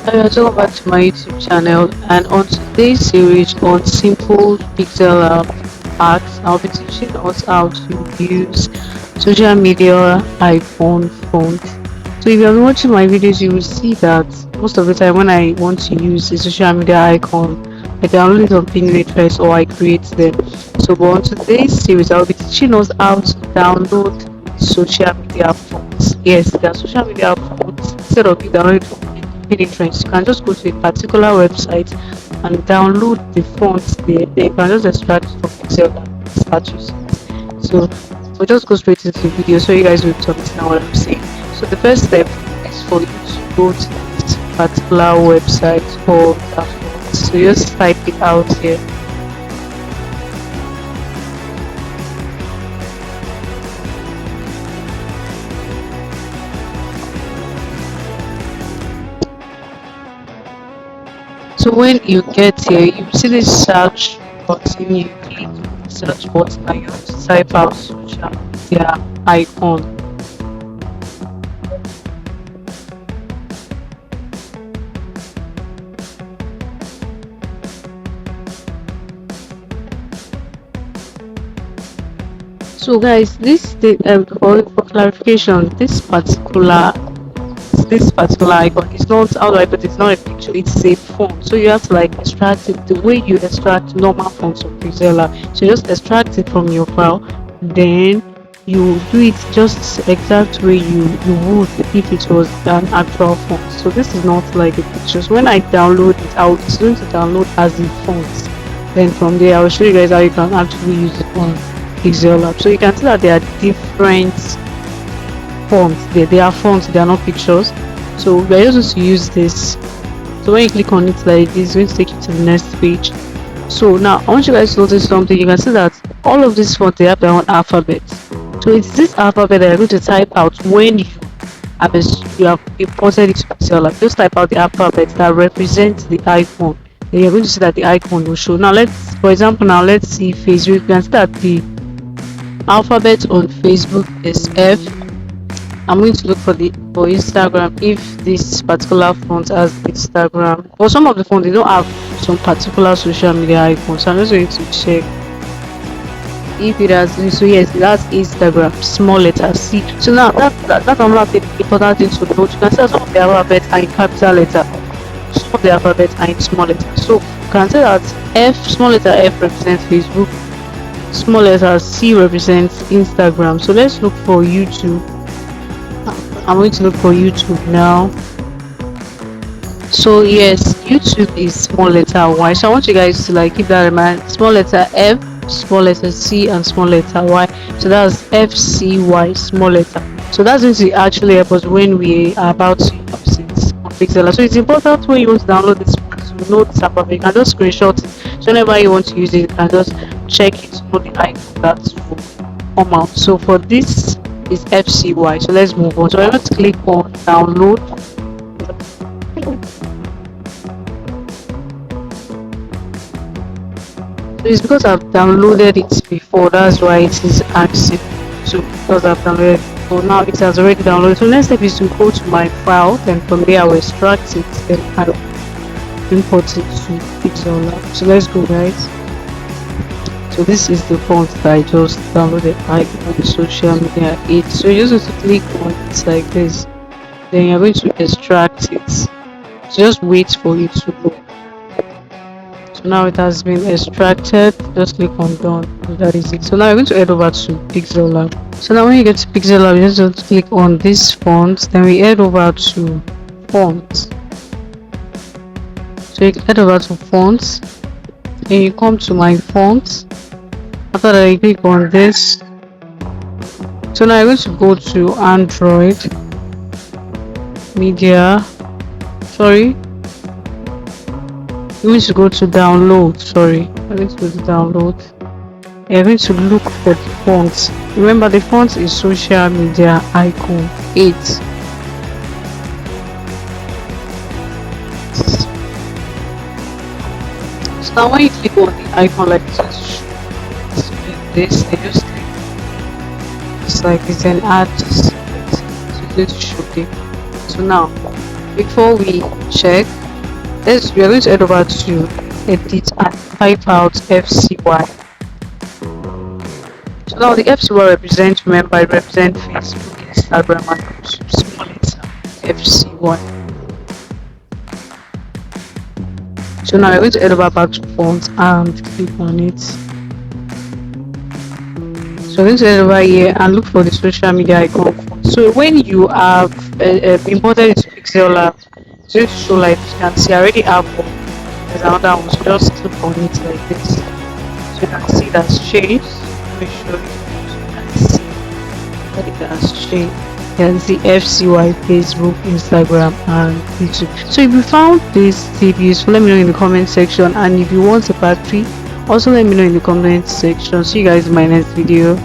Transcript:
Welcome back to my YouTube channel, and on today's series on simple pixel hacks, I'll be teaching us how to use social media iPhone phones. So if you're watching my videos, you will see that most of the time when I want to use a social media icon, I download it on Pinterest or I create them. So but on today's series, I'll be teaching us how to download social media phones. Yes, there are social media phones. Instead of you download it from Pinterest, you can just go to a particular website and download the fonts there. Then you can just extract it from Excel and start using it. So we'll just go straight into the video so you guys will understand what I'm saying. So the first step is for you to go to this particular website called the fonts. So just type it out here. So when you get here, you see this search button, you click the search button and you have to type out social media icon. So guys, for clarification, this particular icon is not, how do I put it, it's not a picture, it's a font. So you have to like extract it the way you extract normal fonts from Pixellab. So just extract it from your file, then you do it just exact way you would if it was an actual font. So this is not like a picture. So when I download it, it's going to download as a font. Then from there I'll show you guys how you can actually use it on Pixellab. So you can see that there are different fonts. They are fonts, they are not pictures. So we are just to use this. So when you click on it like this, it's going to take you to the next page. So now I want you guys to notice something. You can see that all of these fonts, they have their own alphabet. So it's this alphabet that you're going to type out when you have imported it to Pixellab. Just type out the alphabet that represents the icon. Then you're going to see that the icon will show. Now let's see Facebook. You can see that the alphabet on Facebook is F. I'm going to look for Instagram if this particular font has Instagram. For some of the fonts, they don't have some particular social media icons. So I'm just going to check if it has. So yes, it has Instagram, small letter C. So now that's another important thing to note. You can see that some of the alphabet are in capital letter, some of the alphabet are in small letter. So you can see that small letter F represents Facebook, small letter C represents Instagram. So let's look for YouTube. I'm going to look for YouTube now. So yes, YouTube is small letter Y. So I want you guys to like keep that in mind. Small letter F, small letter C, and small letter Y. So that's FCY, small letter. So that's going to actually help us when we are about to use it on Pixellab. So it's important when you want to download this to know this alphabet. You can just screenshot it. So whenever you want to use it, you can just check it to know the icon that will come out. So for this is FCY. So let's move on. So I'm going to click on download. So it's because I've downloaded it before, that's why it is asking. So because I've downloaded it, so now it has already downloaded. So next step is to go to my file, then from there I will extract it, then I will import it to Pixellab. So let's go guys. So this is the font that I just downloaded on social media 8. So you're just going to click on it like this. Then you're going to extract it. So just wait for it to load. So now it has been extracted. Just click on done. And that is it. So now you're going to head over to Pixellab. So now when you get to Pixellab, you just have to click on this font. Then we head over to fonts. So you head over to fonts. Then you come to my fonts. After that, you click on this. So now you're going to go to Android media. Sorry, you're going to go to download. I'm going to go to download. You're going to look for the fonts. Remember, the font is social media icon 8. So now when you click on the icon like this, they just click. It's like it's an ad. So it's going to show them. So now before we check, we are going to head over to edit and type out FCY. So now the FCY represents, remember, it represents Facebook, Instagram, and YouTube. Small letter FCY. So now we're going to head over back to fonts and click on it. So we're going to head over here and look for the social media icon font. So when you have imported it to Pixellab, it's going to show, like you can see I already have one. There's another one, so just click on it like this. So you can see that's changed. Let me show you so you can see that it has changed. You can see FCY, Facebook, Instagram, and YouTube. So if you found this tip useful, let me know in the comment section, and if you want a part 3, also let me know in the comment section. See you guys in my next video.